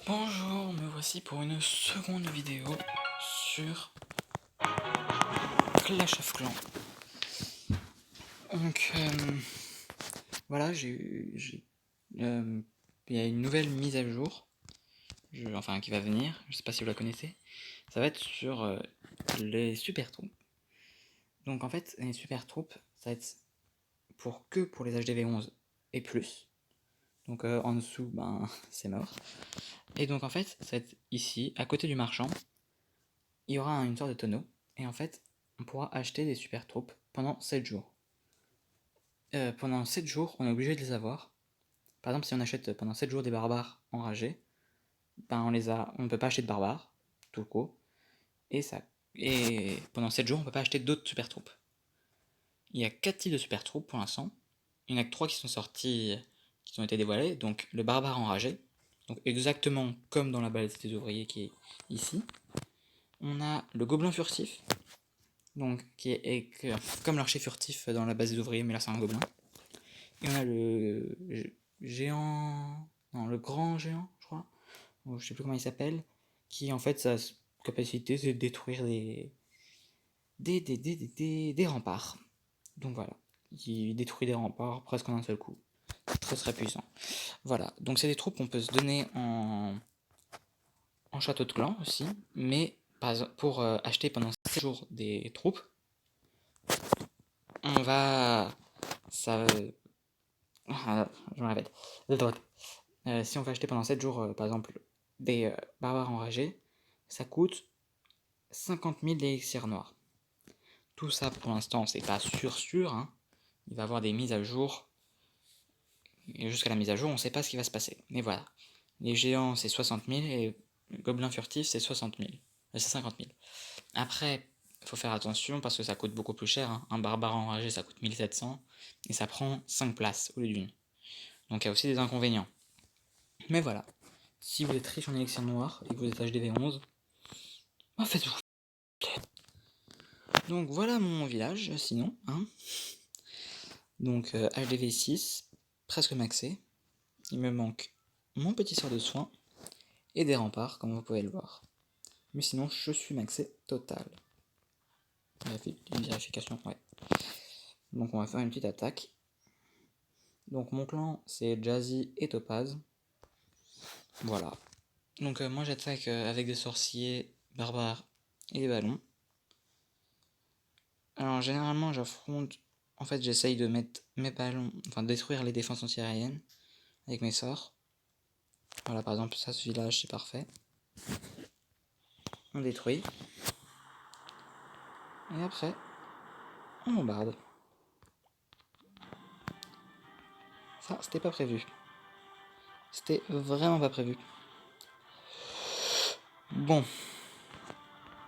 Bonjour, me voici pour une seconde vidéo sur Clash of Clans. Donc voilà, il y a une nouvelle mise à jour, enfin qui va venir, je sais pas si vous la connaissez. Ça va être sur les super troupes. Donc en fait, les super troupes, ça va être pour les HDV 11 et plus. Donc en dessous, c'est mort. Et donc en fait, ça va être ici, à côté du marchand, il y aura une sorte de tonneau. Et en fait, on pourra acheter des super troupes pendant 7 jours. Pendant 7 jours, on est obligé de les avoir. Par exemple, si on achète pendant 7 jours des barbares enragés, on ne peut pas acheter de barbares, tout court. Et pendant 7 jours, on ne peut pas acheter d'autres super troupes. Il y a 4 types de super troupes pour l'instant. Il n'y en a que 3 qui sont sortis, qui ont été dévoilés. Donc le barbare enragé, donc exactement comme dans la balade des ouvriers qui est ici. On a le gobelin furtif, donc qui est comme l'archer furtif dans la base des ouvriers, mais là c'est un gobelin. Et on a le géant, non, le grand géant, je crois, je sais plus comment il s'appelle, qui en fait sa capacité c'est de détruire des remparts. Donc voilà, il détruit des remparts presque en un seul coup. Très très puissant. Voilà, donc c'est des troupes qu'on peut se donner en château de clan aussi, mais pour acheter pendant 7 jours des troupes, on va... Ça... je me répète. De droite. Si on veut acheter pendant 7 jours, par exemple, des barbares enragés, ça coûte 50 000 élixirs noirs. Tout ça, pour l'instant, c'est pas sûr, hein. Il va y avoir des mises à jour. Et jusqu'à la mise à jour, on sait pas ce qui va se passer. Mais voilà. Les géants, c'est 60 000 et le gobelin furtif, c'est 60 000. C'est 50 000. Après, il faut faire attention parce que ça coûte beaucoup plus cher, hein. Un barbare enragé, ça coûte 1700 et ça prend 5 places au lieu d'une. Donc il y a aussi des inconvénients. Mais voilà. Si vous êtes riche en élixirs noirs et que vous êtes HDV 11, faites-vous. Donc voilà mon village, sinon, hein. Donc HDV 6, presque maxé. Il me manque mon petit sort de soin et des remparts, comme vous pouvez le voir. Mais sinon, je suis maxé total. Une vérification, ouais. Donc on va faire une petite attaque. Donc mon clan, c'est Jazzy et Topaz. Voilà. Donc moi j'attaque avec des sorciers, barbares et des ballons. Alors généralement j'affronte... En fait j'essaye de mettre mes ballons... Enfin détruire les défenses antiaériennes avec mes sorts. Voilà, par exemple ça, ce village, c'est parfait. On détruit. Et après, on bombarde. Ça, c'était pas prévu. C'était vraiment pas prévu. Bon.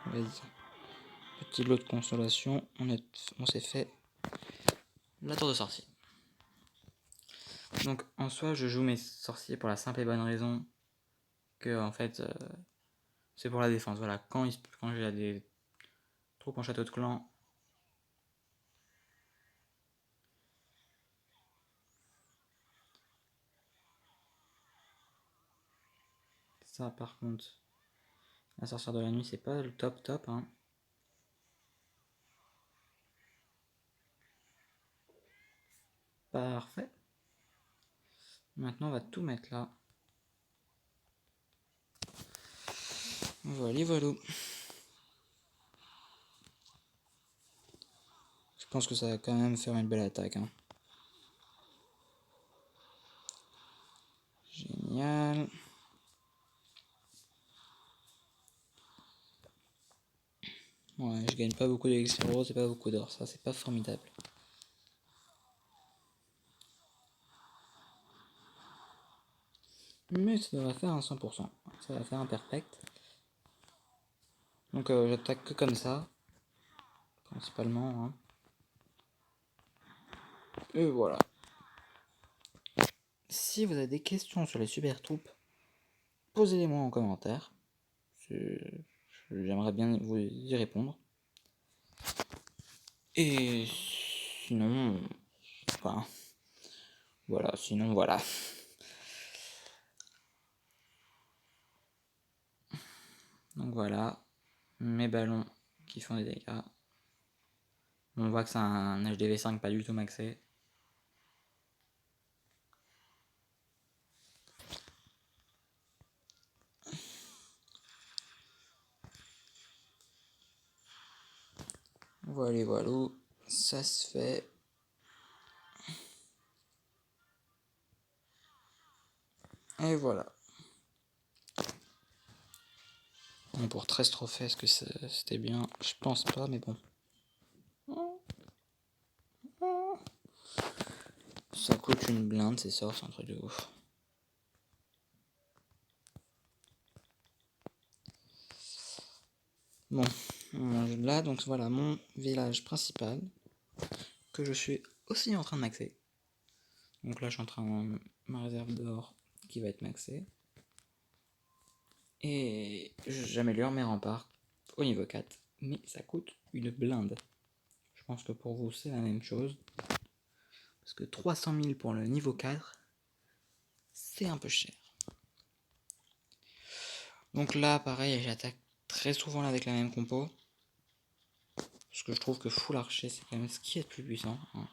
Vas-y. Petit lot de consolation. On s'est fait la tour de sorcier. Donc en soi, je joue mes sorciers pour la simple et bonne raison que en fait, c'est pour la défense. Voilà, quand j'ai des troupes en château de clan, ça par contre, la sorcière de la nuit, c'est pas le top, hein. Parfait. Maintenant, on va tout mettre là. Voilà, voilà. Je pense que ça va quand même faire une belle attaque, hein. Génial. Ouais, je gagne pas beaucoup d'élixir rose et pas beaucoup d'or, ça c'est pas formidable. Mais ça va faire un 100%, ça va faire un perfect. Donc j'attaque que comme ça, principalement, hein. Et voilà. Si vous avez des questions sur les super troupes, posez-les-moi en commentaire. J'aimerais bien vous y répondre. Et sinon, enfin, voilà, sinon voilà. Donc voilà, mes ballons qui font des dégâts. On voit que c'est un HDV5 pas du tout maxé. Voilà, voilà, ça se fait. Et voilà. Bon, pour 13 trophées, est-ce que c'était bien? Je pense pas, mais bon. Ça coûte une blinde, c'est ça, c'est un truc de ouf. Bon, là, donc voilà mon village principal, que je suis aussi en train de maxer. Donc là, je suis en train de ma réserve d'or qui va être maxée. Et j'améliore mes remparts au niveau 4, mais ça coûte une blinde. Je pense que pour vous, c'est la même chose. Parce que 300 000 pour le niveau 4, c'est un peu cher. Donc là, pareil, j'attaque très souvent là avec la même compo. Parce que je trouve que full archer, c'est quand même ce qui est le plus puissant. Hein.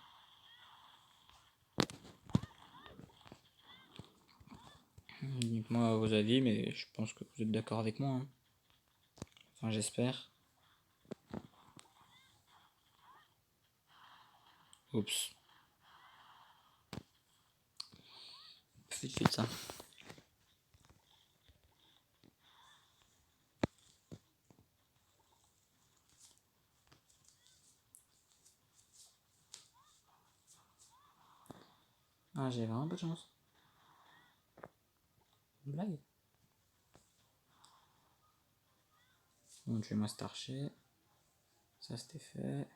Dites-moi vos avis, mais je pense que vous êtes d'accord avec moi. Hein. Enfin, j'espère. Oups. Faites ça. Ah, j'ai vraiment pas de chance. Une blague. Bon, je vais moi starcher. Ça, c'était fait.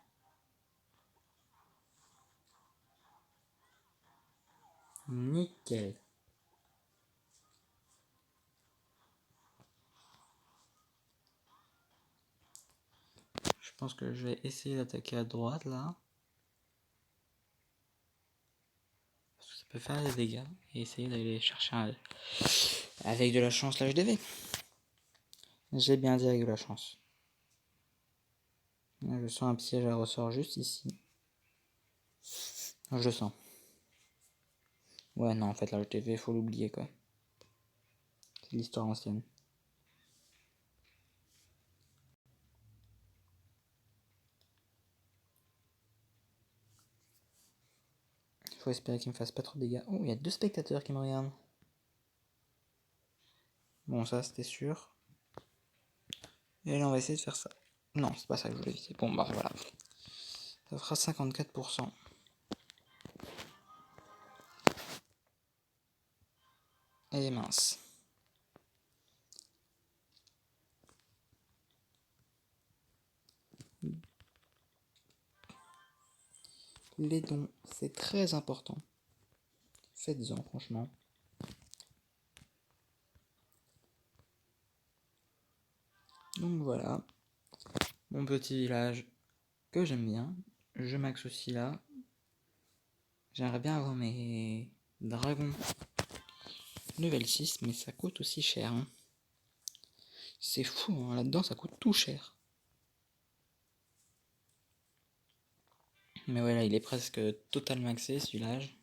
Nickel. Je pense que je vais essayer d'attaquer à droite, là. Parce que ça peut faire des dégâts. Et essayer d'aller chercher avec de la chance l'HDV. J'ai bien dit avec de la chance. Je sens un piège à ressort juste ici. Je le sens. Ouais, non, en fait, la HDV, faut l'oublier, quoi. C'est l'histoire ancienne. Faut espérer qu'il me fasse pas trop de dégâts. Oh, il y a 2 spectateurs qui me regardent. Bon, ça, c'était sûr. Et là, on va essayer de faire ça. Non, c'est pas ça que je voulais éviter. Bon, bah voilà. Ça fera 54%. Et mince. Les dons, c'est très important. Faites-en, franchement. Donc voilà. Mon petit village que j'aime bien. Je max aussi là. J'aimerais bien avoir mes dragons level 6, mais ça coûte aussi cher. Hein. C'est fou, hein. Là-dedans ça coûte tout cher. Mais voilà, il est presque total maxé ce village.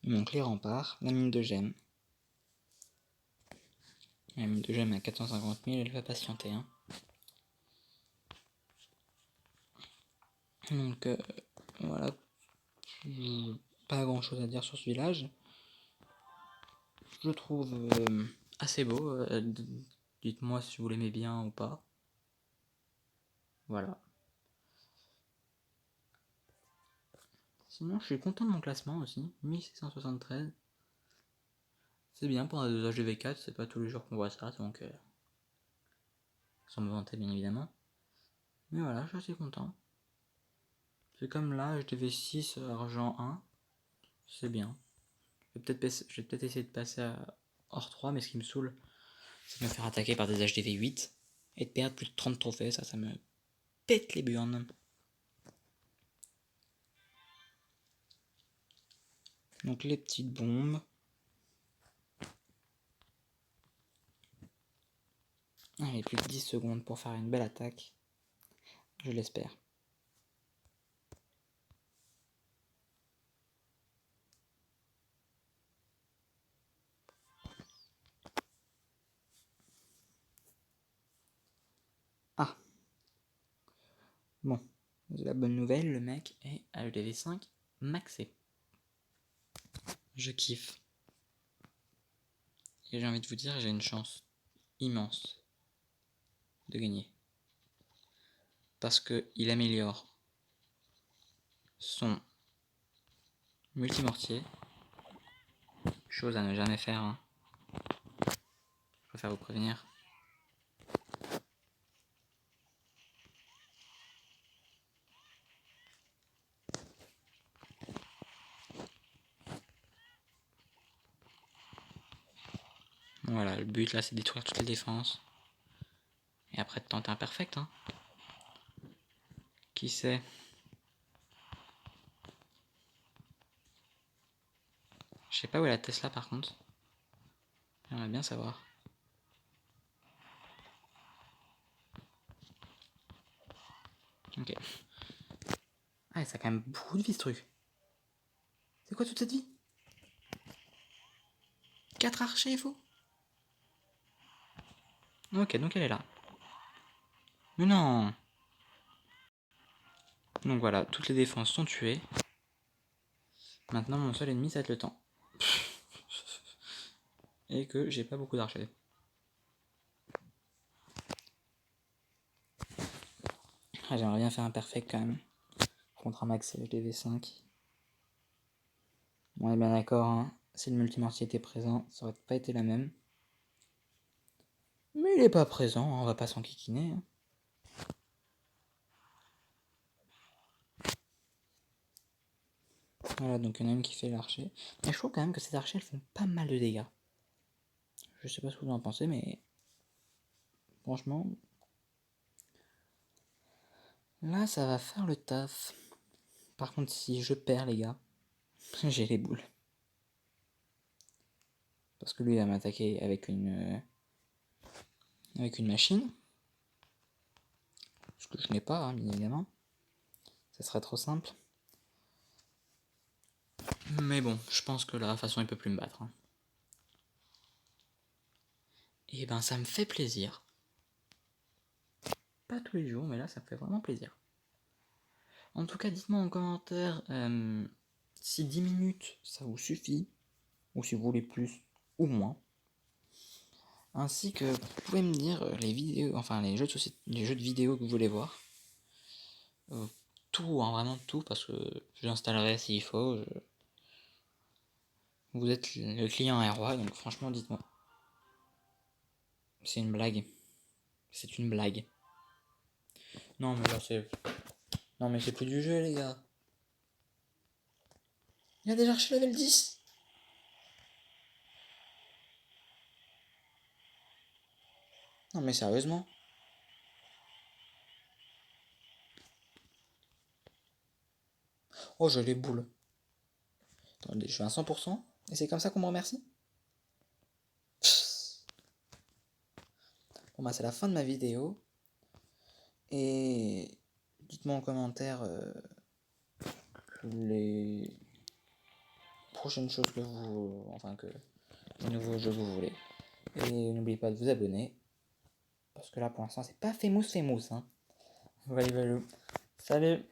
Il manque les remparts, la mine de gemmes. La mine de gemmes à 450 000, elle va patienter. Hein. Donc voilà, pas grand chose à dire sur ce village. Je le trouve assez beau. Dites-moi si vous l'aimez bien ou pas. Voilà. Sinon, je suis content de mon classement aussi. 1673. C'est bien pour un dosage de V4, c'est pas tous les jours qu'on voit ça, donc sans me vanter bien évidemment. Mais voilà, je suis assez content. C'est comme là, HDV6, argent 1. C'est bien. Je vais peut-être essayer de passer à hors 3, mais ce qui me saoule, c'est de me faire attaquer par des HDV 8 et de perdre plus de 30 trophées, ça me pète les burnes. Donc les petites bombes. Allez, plus que 10 secondes pour faire une belle attaque. Je l'espère. Ah. Bon. La bonne nouvelle, le mec est à EDV5 maxé. Je kiffe. Et j'ai envie de vous dire, j'ai une chance immense de gagner. Parce qu'il améliore son multimortier. Chose à ne jamais faire, hein. Je préfère vous prévenir. Voilà, le but là c'est de détruire toutes les défenses. Et après de tenter un perfect, hein. Qui sait? Je sais pas où est la Tesla par contre. J'aimerais bien savoir. Ok. Ah, ça a quand même beaucoup de vie ce truc. C'est quoi toute cette vie? 4 archers, il faut? Ok, donc elle est là. Mais non! Donc voilà, toutes les défenses sont tuées. Maintenant, mon seul ennemi, ça va être le temps. Et que j'ai pas beaucoup d'archers. Ah, j'aimerais bien faire un perfect quand même. Contre un max HDV5. On est bien d'accord, hein. Si le multimortier était présent, ça aurait pas été la même. Mais il est pas présent, hein, on va pas s'enquiquiner. Hein. Voilà, donc il y en a une qui fait l'archer. Mais je trouve quand même que ces archers, elles font pas mal de dégâts. Je sais pas ce que vous en pensez, mais... Franchement... Là, ça va faire le taf. Par contre, si je perds, les gars, j'ai les boules. Parce que lui, il va m'attaquer avec une machine. Ce que je n'ai pas, hein, bien évidemment. Ça serait trop simple. Mais bon, je pense que là, de toute façon, il peut plus me battre. Hein. Et ben, ça me fait plaisir. Pas tous les jours, mais là, ça me fait vraiment plaisir. En tout cas, dites-moi en commentaire si 10 minutes, ça vous suffit. Ou si vous voulez plus ou moins. Ainsi que vous pouvez me dire les vidéos, enfin les jeux de vidéo que vous voulez voir. Tout, hein, vraiment tout, parce que j'installerai s'il faut. Vous êtes le client est roi, donc franchement dites-moi. C'est une blague. C'est une blague. Non mais là c'est... Non mais c'est plus du jeu les gars. Il y a déjà archi level 10. Non mais sérieusement. Oh je les boules. Attendez, je suis à 100%. Et c'est comme ça qu'on me remercie. Bon bah c'est la fin de ma vidéo. Et dites-moi en commentaire les prochaines choses que vous... Enfin que les nouveaux jeux que vous voulez. Et n'oubliez pas de vous abonner. Parce que là pour l'instant c'est pas famous. Hein. Voilà. Salut.